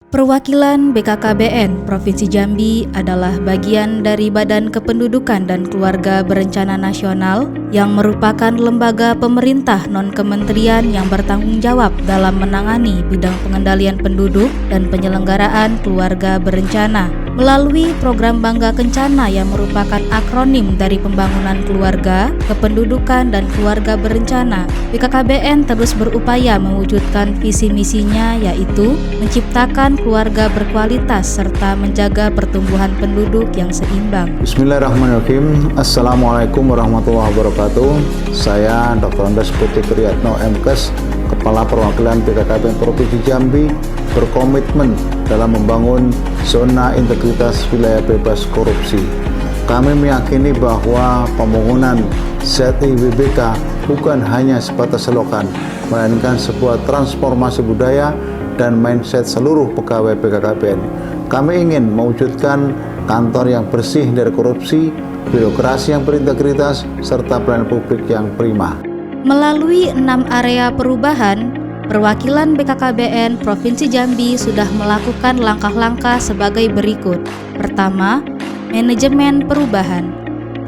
Perwakilan BKKBN Provinsi Jambi adalah bagian dari Badan Kependudukan dan Keluarga Berencana Nasional yang merupakan lembaga pemerintah non-kementerian yang bertanggung jawab dalam menangani bidang pengendalian penduduk dan penyelenggaraan keluarga berencana. Melalui program Bangga Kencana yang merupakan akronim dari pembangunan keluarga, kependudukan, dan keluarga berencana, BKKBN terus berupaya mewujudkan visi misinya, yaitu menciptakan keluarga berkualitas serta menjaga pertumbuhan penduduk yang seimbang. Bismillahirrahmanirrahim. Assalamualaikum warahmatullahi wabarakatuh. Saya Dr. Andes Putri Kriyatno MKes, Kepala Perwakilan BKKBN Provinsi Jambi, berkomitmen dalam membangun zona integritas wilayah bebas korupsi. Kami meyakini bahwa pembangunan ZIWBK bukan hanya sebatas slogan, melainkan sebuah transformasi budaya dan mindset seluruh pegawai BKKBN. Kami ingin mewujudkan kantor yang bersih dari korupsi, birokrasi yang berintegritas, serta pelayanan publik yang prima. Melalui 6 area perubahan, perwakilan BKKBN Provinsi Jambi sudah melakukan langkah-langkah sebagai berikut. Pertama, manajemen perubahan.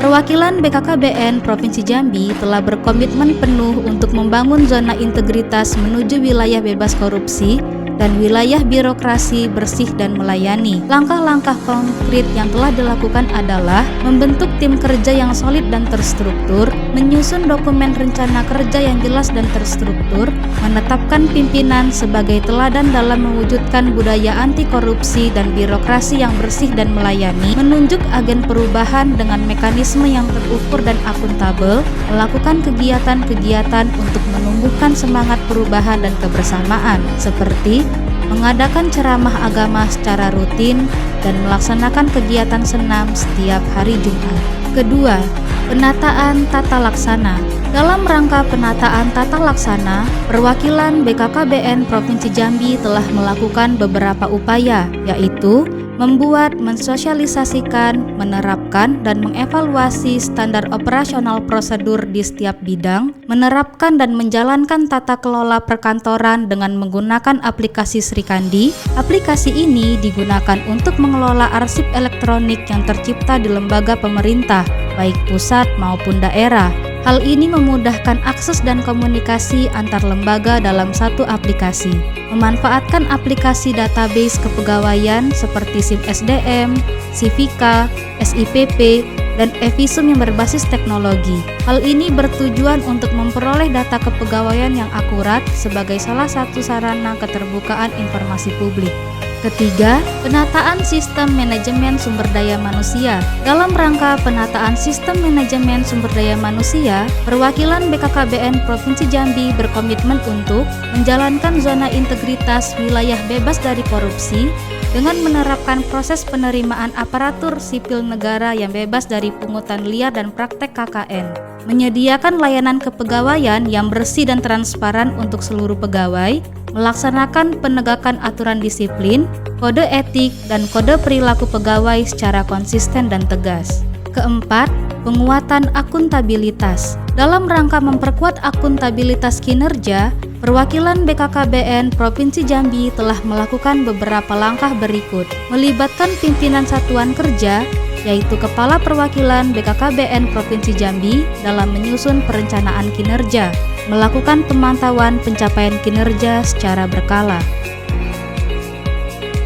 Perwakilan BKKBN Provinsi Jambi telah berkomitmen penuh untuk membangun zona integritas menuju wilayah bebas korupsi dan wilayah birokrasi bersih dan melayani. Langkah-langkah konkret yang telah dilakukan adalah membentuk tim kerja yang solid dan terstruktur, menyusun dokumen rencana kerja yang jelas dan terstruktur, menetapkan pimpinan sebagai teladan dalam mewujudkan budaya anti korupsi dan birokrasi yang bersih dan melayani, menunjuk agen perubahan dengan mekanisme yang terukur dan akuntabel, melakukan kegiatan-kegiatan untuk menumbuhkan semangat perubahan dan kebersamaan, seperti mengadakan ceramah agama secara rutin dan melaksanakan kegiatan senam setiap hari Jumat. Kedua, penataan tata laksana. Dalam rangka penataan tata laksana, perwakilan BKKBN Provinsi Jambi telah melakukan beberapa upaya, yaitu membuat, mensosialisasikan, menerapkan, dan mengevaluasi standar operasional prosedur di setiap bidang, menerapkan dan menjalankan tata kelola perkantoran dengan menggunakan aplikasi Srikandi. Aplikasi ini digunakan untuk mengelola arsip elektronik yang tercipta di lembaga pemerintah, baik pusat maupun daerah. Hal ini memudahkan akses dan komunikasi antar lembaga dalam satu aplikasi. Memanfaatkan aplikasi database kepegawaian seperti SIM SDM, Civica, SIPP, dan e-visum yang berbasis teknologi. Hal ini bertujuan untuk memperoleh data kepegawaian yang akurat sebagai salah satu sarana keterbukaan informasi publik. Ketiga, penataan sistem manajemen sumber daya manusia. Dalam rangka penataan sistem manajemen sumber daya manusia, perwakilan BKKBN Provinsi Jambi berkomitmen untuk menjalankan zona integritas wilayah bebas dari korupsi dengan menerapkan proses penerimaan aparatur sipil negara yang bebas dari pungutan liar dan praktek KKN. Menyediakan layanan kepegawaian yang bersih dan transparan untuk seluruh pegawai, melaksanakan penegakan aturan disiplin, kode etik, dan kode perilaku pegawai secara konsisten dan tegas. Keempat, penguatan akuntabilitas. Dalam rangka memperkuat akuntabilitas kinerja, perwakilan BKKBN Provinsi Jambi telah melakukan beberapa langkah berikut, melibatkan pimpinan satuan kerja, yaitu Kepala Perwakilan BKKBN Provinsi Jambi dalam menyusun perencanaan kinerja, melakukan pemantauan pencapaian kinerja secara berkala.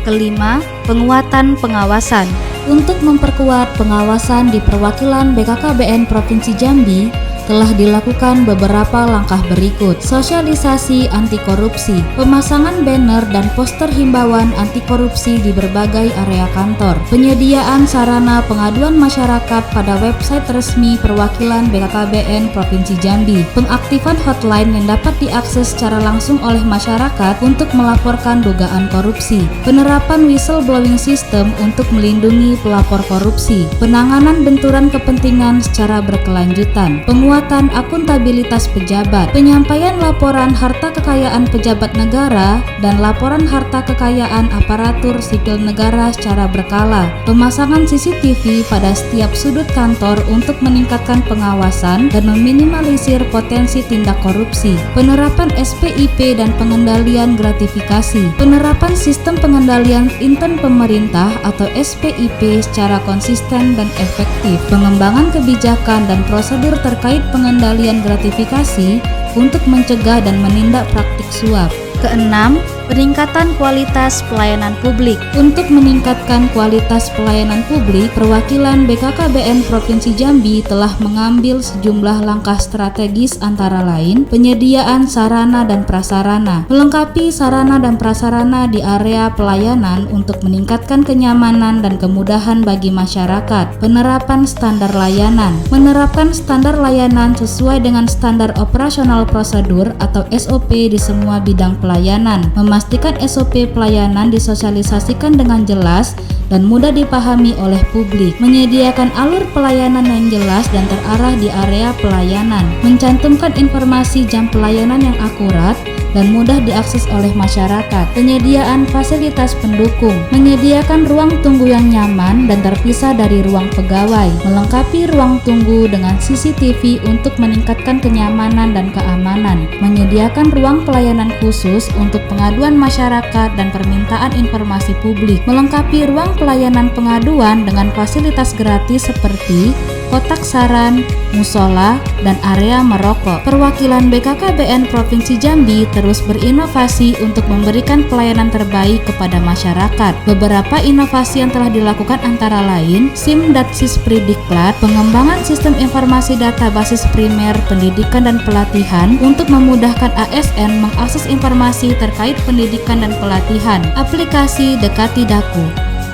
Kelima, penguatan pengawasan. Untuk memperkuat pengawasan di perwakilan BKKBN Provinsi Jambi, telah dilakukan beberapa langkah berikut: sosialisasi anti korupsi, pemasangan banner dan poster himbauan anti korupsi di berbagai area kantor, penyediaan sarana pengaduan masyarakat pada website resmi perwakilan BKKBN Provinsi Jambi, pengaktifan hotline yang dapat diakses secara langsung oleh masyarakat untuk melaporkan dugaan korupsi, penerapan whistleblowing system untuk melindungi pelapor korupsi, penanganan benturan kepentingan secara berkelanjutan, penguatan penguatan akuntabilitas pejabat, penyampaian laporan harta kekayaan pejabat negara dan laporan harta kekayaan aparatur sipil negara secara berkala, pemasangan CCTV pada setiap sudut kantor untuk meningkatkan pengawasan dan meminimalisir potensi tindak korupsi, penerapan SPIP dan pengendalian gratifikasi, penerapan sistem pengendalian intern pemerintah atau SPIP secara konsisten dan efektif, pengembangan kebijakan dan prosedur terkait pengendalian gratifikasi untuk mencegah dan menindak praktik suap. Keenam, peningkatan kualitas pelayanan publik. Untuk meningkatkan kualitas pelayanan publik, perwakilan BKKBN Provinsi Jambi telah mengambil sejumlah langkah strategis antara lain penyediaan sarana dan prasarana, melengkapi sarana dan prasarana di area pelayanan untuk meningkatkan kenyamanan dan kemudahan bagi masyarakat, penerapan standar layanan, menerapkan standar layanan sesuai dengan standar operasional prosedur atau SOP di semua bidang pelayanan, memastikan SOP pelayanan disosialisasikan dengan jelas dan mudah dipahami oleh publik, menyediakan alur pelayanan yang jelas dan terarah di area pelayanan, mencantumkan informasi jam pelayanan yang akurat dan mudah diakses oleh masyarakat, penyediaan fasilitas pendukung, menyediakan ruang tunggu yang nyaman dan terpisah dari ruang pegawai, melengkapi ruang tunggu dengan CCTV untuk meningkatkan kenyamanan dan keamanan, menyediakan ruang pelayanan khusus untuk pengaduan masyarakat dan permintaan informasi publik, melengkapi ruang pelayanan pengaduan dengan fasilitas gratis seperti kotak saran, musola, dan area merokok. Perwakilan BKKBN Provinsi Jambi terus berinovasi untuk memberikan pelayanan terbaik kepada masyarakat. Beberapa inovasi yang telah dilakukan antara lain SIM.Sispridiklat, pengembangan sistem informasi data basis primer pendidikan dan pelatihan untuk memudahkan ASN mengakses informasi terkait pendidikan dan pelatihan, aplikasi Dekati Daku.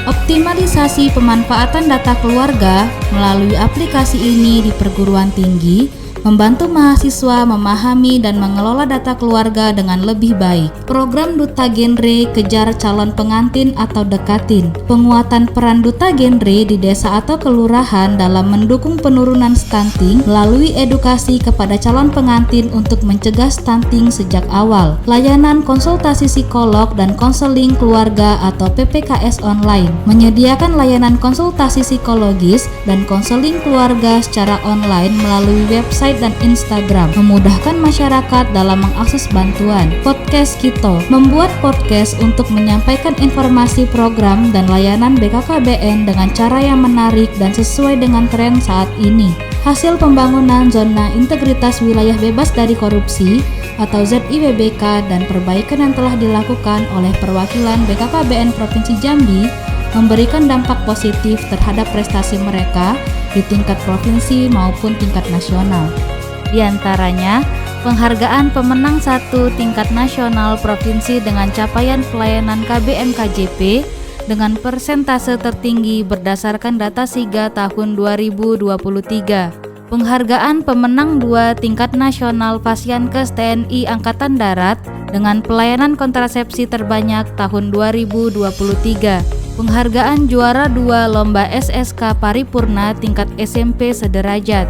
Optimalisasi pemanfaatan data keluarga melalui aplikasi ini di perguruan tinggi membantu mahasiswa memahami dan mengelola data keluarga dengan lebih baik. Program Duta Genre Kejar Calon Pengantin atau Dekatin, penguatan peran Duta Genre di desa atau kelurahan dalam mendukung penurunan stunting melalui edukasi kepada calon pengantin untuk mencegah stunting sejak awal. Layanan konsultasi psikolog dan konseling keluarga atau PPKS online, menyediakan layanan konsultasi psikologis dan konseling keluarga secara online melalui website dan Instagram, memudahkan masyarakat dalam mengakses bantuan. Podcast Kito, membuat podcast untuk menyampaikan informasi program dan layanan BKKBN dengan cara yang menarik dan sesuai dengan tren saat ini. Hasil pembangunan Zona Integritas Wilayah Bebas dari Korupsi atau ZIWBK dan perbaikan yang telah dilakukan oleh perwakilan BKKBN Provinsi Jambi memberikan dampak positif terhadap prestasi mereka di tingkat provinsi maupun tingkat nasional. Di antaranya, penghargaan pemenang 1 tingkat nasional provinsi dengan capaian pelayanan KBM/KJP dengan persentase tertinggi berdasarkan data SIGA tahun 2023. Penghargaan pemenang 2 tingkat nasional Fasiankes TNI Angkatan Darat dengan pelayanan kontrasepsi terbanyak tahun 2023. Penghargaan juara 2 Lomba SSK Paripurna tingkat SMP sederajat.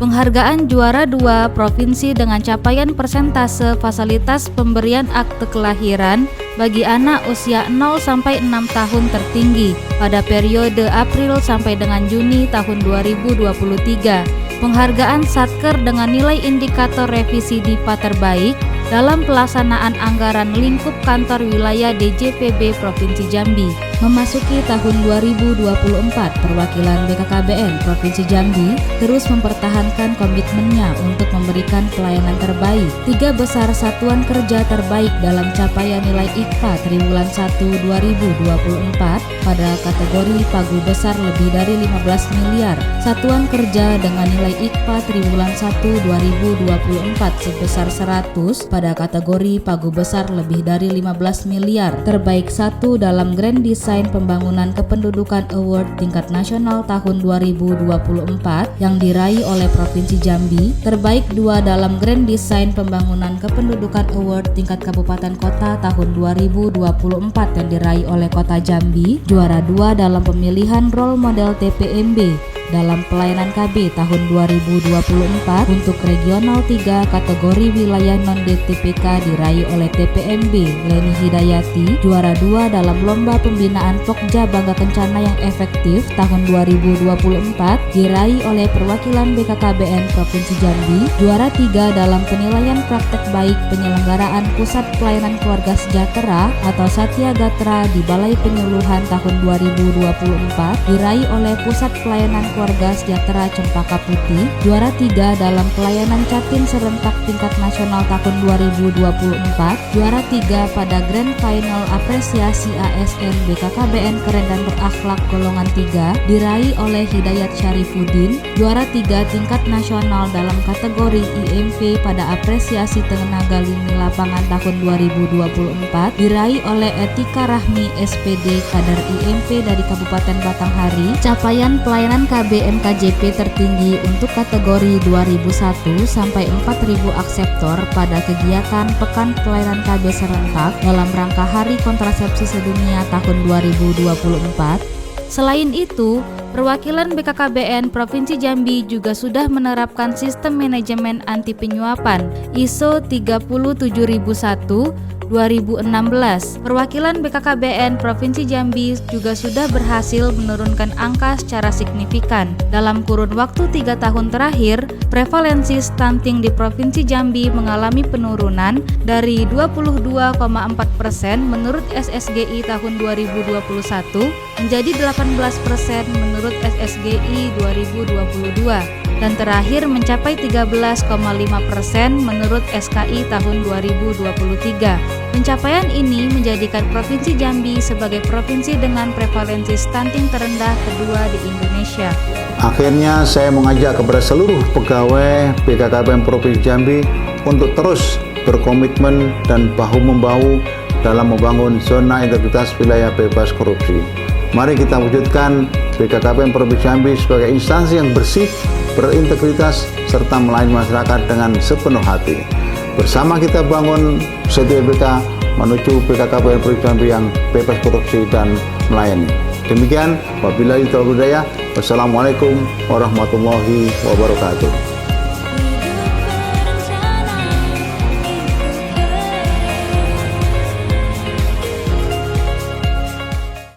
Penghargaan juara 2 provinsi dengan capaian persentase fasilitas pemberian akte kelahiran bagi anak usia 0 sampai 6 tahun tertinggi pada periode April sampai dengan Juni tahun 2023. Penghargaan Satker dengan nilai indikator revisi DIPA terbaik dalam pelaksanaan anggaran lingkup kantor wilayah DJPB Provinsi Jambi. Memasuki tahun 2024, perwakilan BKKBN Provinsi Jambi terus mempertahankan komitmennya untuk memberikan pelayanan terbaik. 3 besar satuan kerja terbaik dalam capaian nilai IKFA triwulan 1 2024 pada kategori pagu besar lebih dari 15 miliar. Satuan kerja dengan nilai IKFA triwulan 1 2024 sebesar 100 pada kategori pagu besar lebih dari 15 miliar. Terbaik 1 dalam Grand Design Desain Pembangunan Kependudukan Award tingkat nasional tahun 2024 yang diraih oleh Provinsi Jambi, terbaik 2 dalam Grand Desain Pembangunan Kependudukan Award tingkat kabupaten kota tahun 2024 yang diraih oleh Kota Jambi, juara 2 dalam pemilihan role model TPMB dalam pelayanan KB tahun 2024 untuk regional 3 kategori wilayah non-DTPK diraih oleh TPMB Leni Hidayati, juara 2 dalam lomba pembinaan Pokja Bangga Kencana yang efektif tahun 2024 diraih oleh perwakilan BKKBN Provinsi Jambi, juara 3 dalam penilaian praktek baik penyelenggaraan Pusat Pelayanan Keluarga Sejahtera atau Satya Gatra di Balai Penyuluhan tahun 2024 diraih oleh Pusat Pelayanan Keluarga Sejahtera Cempaka Putih, juara 3 dalam pelayanan Catin serentak tingkat nasional tahun 2024, juara 3 pada Grand Final Apresiasi ASN BKKBN Keren dan Berakhlak golongan 3 diraih oleh Hidayat Syarifuddin, juara 3 tingkat nasional dalam kategori IMP pada Apresiasi Tenaga Lini Lapangan tahun 2024 diraih oleh Etika Rahmi SPD kader IMP dari Kabupaten Batanghari. Capaian pelayanan KBMKJP tertinggi untuk kategori 2001 sampai 4000 akseptor pada kegiatan Pekan Pelayanan KB serentak dalam rangka Hari Kontrasepsi Sedunia tahun 2024. Selain itu, perwakilan BKKBN Provinsi Jambi juga sudah menerapkan sistem manajemen anti penyuapan ISO 37001 2016. Perwakilan BKKBN Provinsi Jambi juga sudah berhasil menurunkan angka secara signifikan. Dalam kurun waktu 3 tahun terakhir, prevalensi stunting di Provinsi Jambi mengalami penurunan dari 22,4% menurut SSGI tahun 2021 menjadi 18% menurut SSGI 2022 dan terakhir mencapai 13,5% menurut SKI tahun 2023. Pencapaian ini menjadikan Provinsi Jambi sebagai provinsi dengan prevalensi stunting terendah kedua di Indonesia. Akhirnya saya mengajak kepada seluruh pegawai BKKBN Provinsi Jambi untuk terus berkomitmen dan bahu-membahu dalam membangun zona integritas wilayah bebas korupsi. Mari kita wujudkan BKKBN Provinsi Jambi sebagai instansi yang bersih, berintegritas, serta melayani masyarakat dengan sepenuh hati. Bersama kita bangun CTBK menuju BKKBN Provinsi Jambi yang bebas korupsi dan melayani. Demikian, wabillahi taufiq wal hidayah. Wassalamualaikum warahmatullahi wabarakatuh.